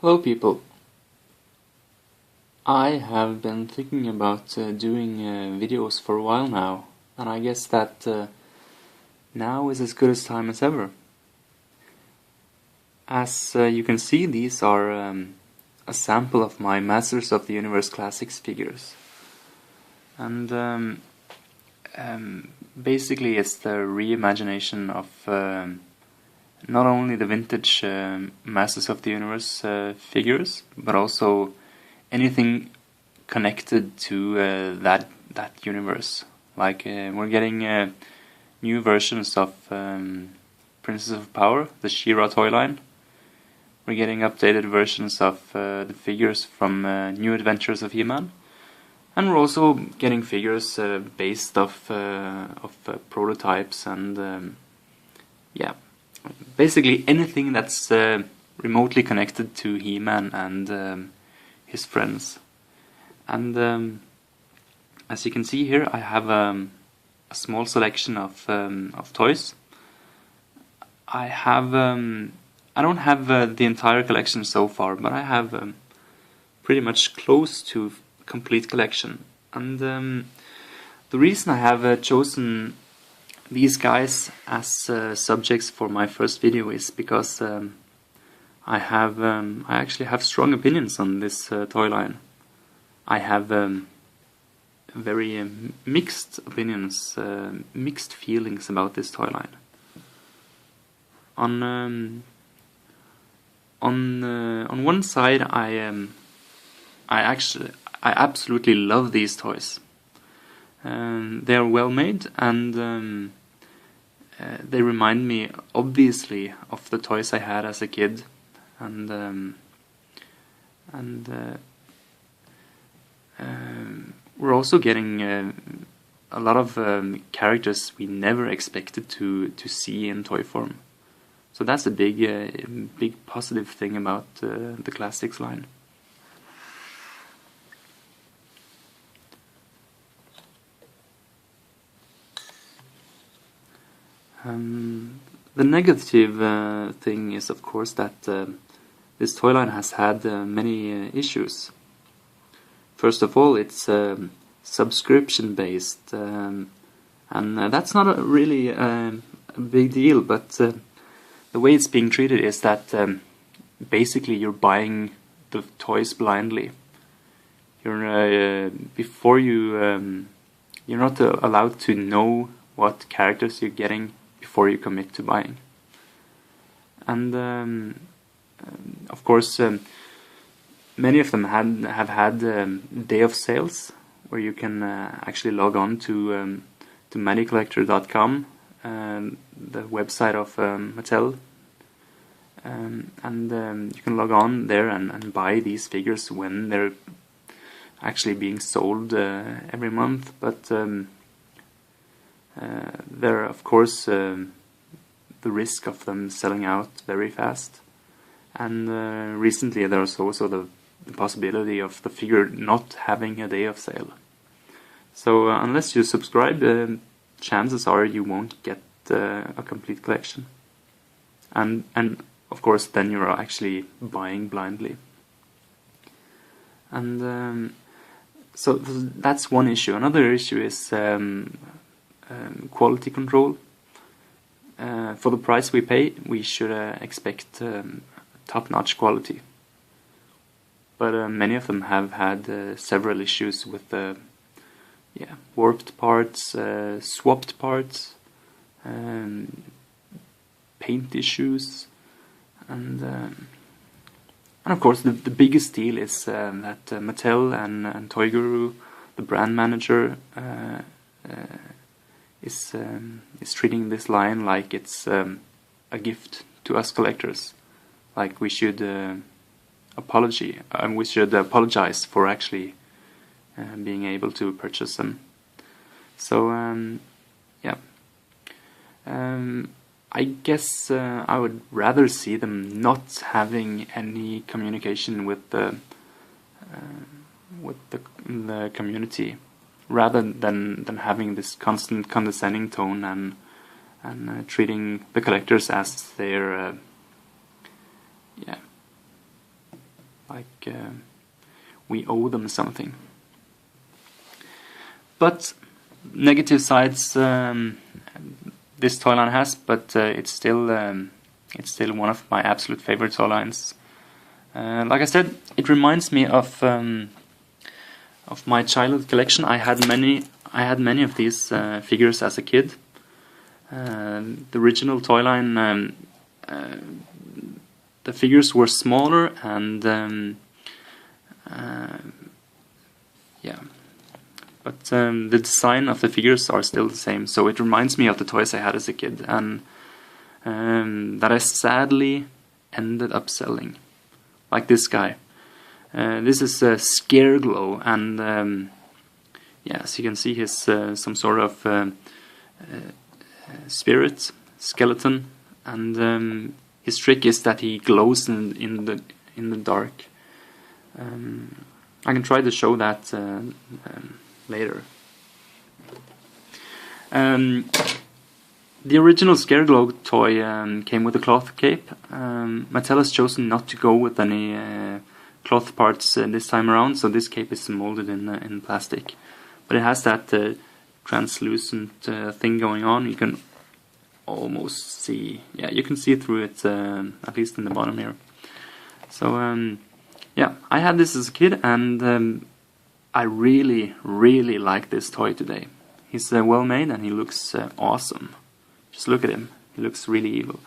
Hello people. I have been thinking about doing videos for a while now, and I guess that now is as good a time as ever. As you can see, these are a sample of my Masters of the Universe Classics figures. And basically it's the reimagination of not only the vintage Masters of the Universe figures, but also anything connected to that universe. Like we're getting new versions of Princess of Power, the She-Ra toy line. We're getting updated versions of the figures from New Adventures of He-Man, and we're also getting figures based off prototypes and yeah, basically anything that's remotely connected to He-Man and his friends. And as you can see here, I have a small selection of toys. I don't have the entire collection so far, but I have pretty much close to complete collection. And the reason I have chosen these guys as subjects for my first video is because I actually have strong opinions on this toy line. I have very mixed opinions, mixed feelings about this toy line. On one side, I absolutely love these toys. They are well made, and they remind me obviously of the toys I had as a kid, and we're also getting a lot of characters we never expected to see in toy form. So that's a big positive thing about the classics line. The negative thing is, of course, that this toy line has had many issues. First of all, it's subscription based, and that's not really a big deal, but the way it's being treated is that basically you're buying the toys blindly. You're you're not allowed to know what characters you're getting before you commit to buying. And of course, many of them have had day of sales where you can actually log on to ManiCollector.com, the website of Mattel, and you can log on there and buy these figures when they're actually being sold every month. But there are, of course, the risk of them selling out very fast. And recently there was also the possibility of the figure not having a day of sale. So unless you subscribe, chances are you won't get a complete collection. And of course then you're actually buying blindly. And so that's one issue. Another issue is quality control. For the price we pay, we should expect top-notch quality. But many of them have had several issues with warped parts, swapped parts, paint issues, and of course the biggest deal is that Mattel and Toy Guru, the brand manager, is treating this line like it's a gift to us collectors. Like we should apologize for actually being able to purchase them. So yeah, I guess I would rather see them not having any communication with the community, rather than having this constant condescending tone and treating the collectors as their like we owe them something. But negative sides this toy line has, but it's still one of my absolute favorite toy lines. Like I said, it reminds me of my childhood collection. I had many of these figures as a kid. The original toy line, the figures were smaller, and yeah, but the design of the figures are still the same. So it reminds me of the toys I had as a kid, and that I sadly ended up selling. Like this guy. This is Scareglow, and yeah, as you can see, he's some sort of spirit, skeleton, and his trick is that he glows in the dark. I can try to show that later. The original Scareglow toy came with a cloth cape. Mattel has chosen not to go with any cloth parts this time around, so this cape is molded in plastic. But it has that translucent thing going on. You can almost see, yeah, you can see through it, at least in the bottom here. So yeah, I had this as a kid, and I really, really like this toy today. He's well made, and he looks awesome. Just look at him. He looks really evil.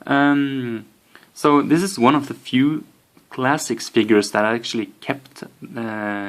So this is one of the few classics figures that actually kept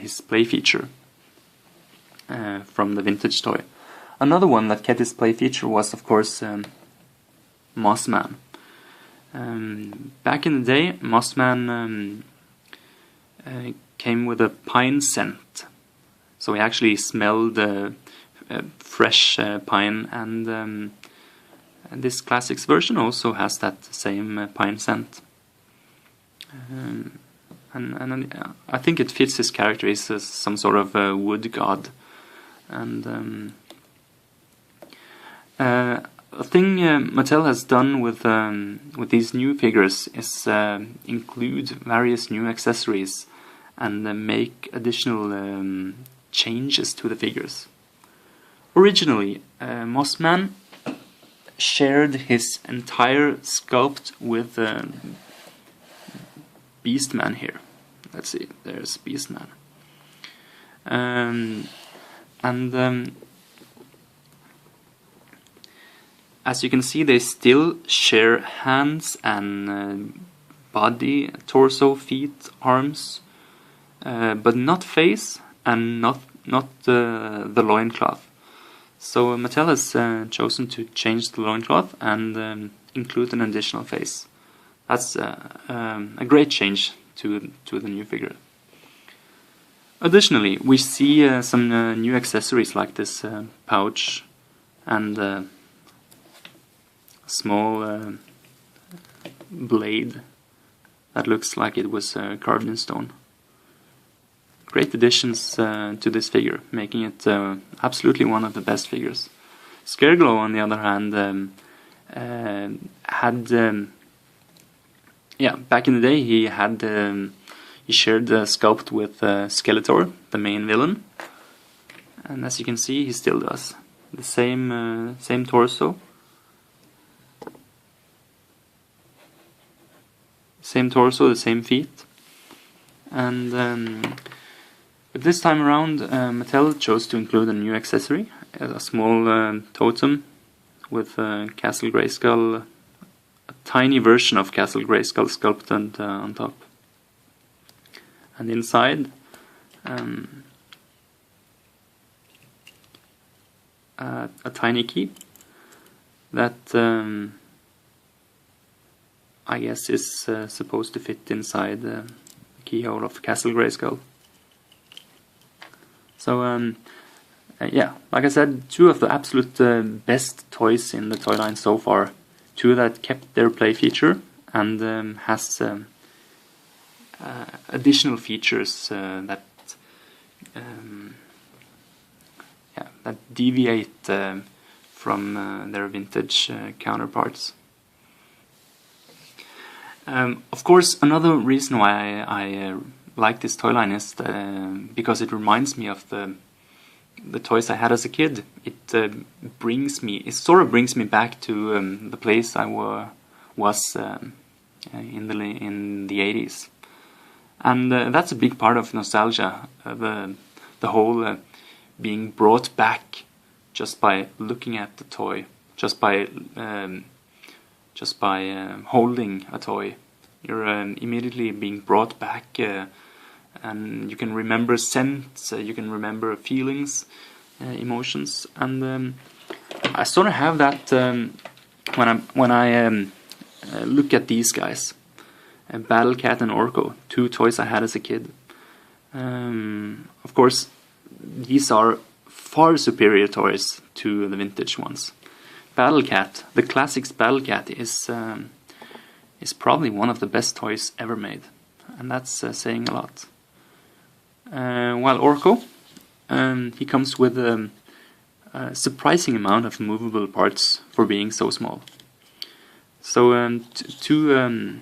his play feature from the vintage toy. Another one that kept his play feature was, of course, Mossman. Back in the day, Mossman came with a pine scent. So he actually smelled fresh pine, and this classics version also has that same pine scent. And I think it fits his character. He's some sort of wood god. And a thing Mattel has done with these new figures is include various new accessories and make additional changes to the figures. Originally, Mossman shared his entire sculpt with Beastman here. Let's see, there's Beastman. And as you can see, they still share hands and body, torso, feet, arms, but not face and not the loincloth. So Mattel has chosen to change the loincloth and include an additional face. That's a great change to the new figure. Additionally, we see some new accessories like this pouch and a small blade that looks like it was carved in stone. Great additions to this figure, making it absolutely one of the best figures. Scareglow, on the other hand, had yeah, back in the day he had he shared the sculpt with Skeletor, the main villain, and as you can see, he still does the same torso, the same feet, and but this time around, Mattel chose to include a new accessory, a small totem with Castle Grayskull, a tiny version of Castle Grayskull sculpted on top. And inside, a tiny key that I guess is supposed to fit inside the keyhole of Castle Grayskull. So yeah, like I said, two of the absolute best toys in the toy line so far. Two that kept their play feature and has additional features that yeah, that deviate from their vintage counterparts. Of course, another reason why I like this toy line is because it reminds me of the toys I had as a kid. It sort of brings me back to the place I was in the 80s, and that's a big part of nostalgia. The whole being brought back just by looking at the toy, just by holding a toy. You're immediately being brought back, and you can remember scents, you can remember feelings, emotions, and I sort of have that when I look at these guys, Battle Cat and Orko, two toys I had as a kid. Of course, these are far superior toys to the vintage ones. Battle Cat, the classics Battle Cat, is probably one of the best toys ever made, and that's saying a lot. While Orko, he comes with a surprising amount of movable parts for being so small. So two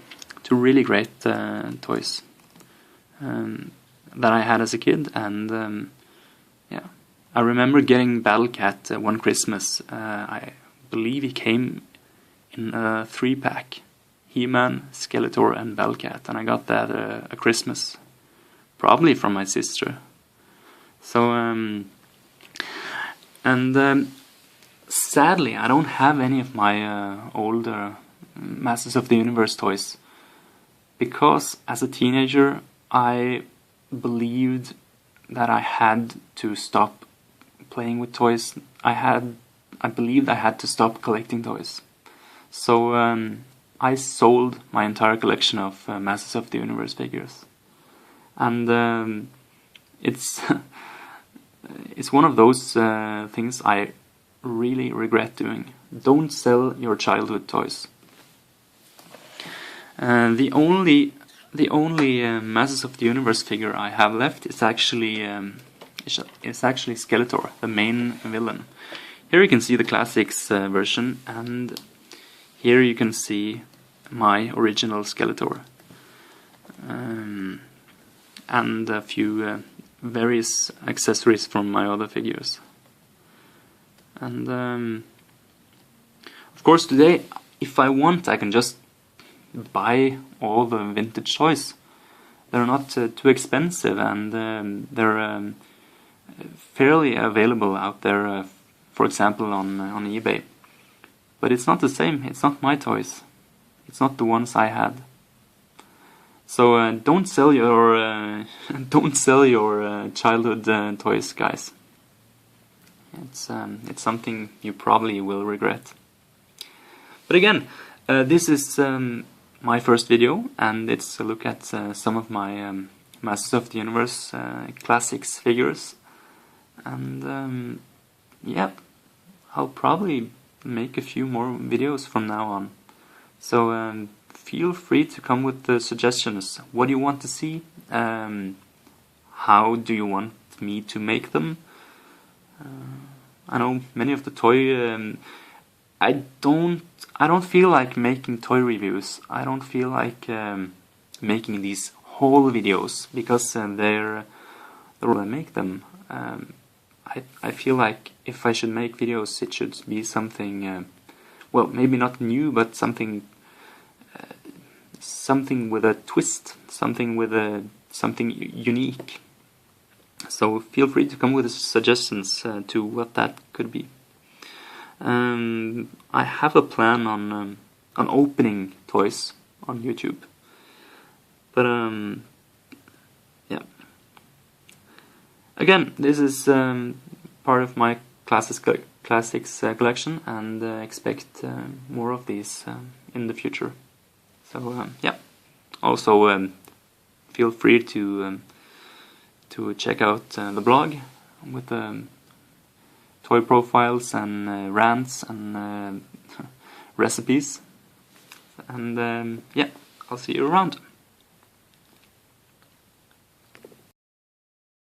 really great toys that I had as a kid, and yeah, I remember getting Battle Cat one Christmas. I believe he came in a 3-pack. He-Man, Skeletor, and Battle Cat, and I got that a Christmas, probably from my sister. So sadly, I don't have any of my older Masters of the Universe toys, because as a teenager I believed that I had to stop playing with toys. I believed I had to stop collecting toys. So I sold my entire collection of Masters of the Universe figures, and it's it's one of those things I really regret doing. Don't sell your childhood toys. The only Masters of the Universe figure I have left is actually Skeletor, the main villain. Here you can see the classics version, and here you can see my original Skeletor, and a few various accessories from my other figures. And of course today, if I want, I can just buy all the vintage toys. They're not too expensive, and they're fairly available out there, for example on eBay. But it's not the same. It's not my toys. It's not the ones I had. So don't sell your childhood toys, guys. It's something you probably will regret. But again, this is my first video, and it's a look at some of my Masters of the Universe classics figures. And yeah, I'll probably make a few more videos from now on. So feel free to come with the suggestions. What do you want to see? How do you want me to make them? I know many of the toy. I don't feel like making toy reviews. I don't feel like making these whole videos, because they're the way I make them. I feel like if I should make videos, it should be something, well, maybe not new, but something with a twist, something unique. So feel free to come with suggestions to what that could be. I have a plan on opening toys on YouTube, but yeah. Again, this is part of my classics collection, and expect more of these in the future. So yeah. Also, feel free to check out the blog with toy profiles and rants and recipes. And yeah, I'll see you around.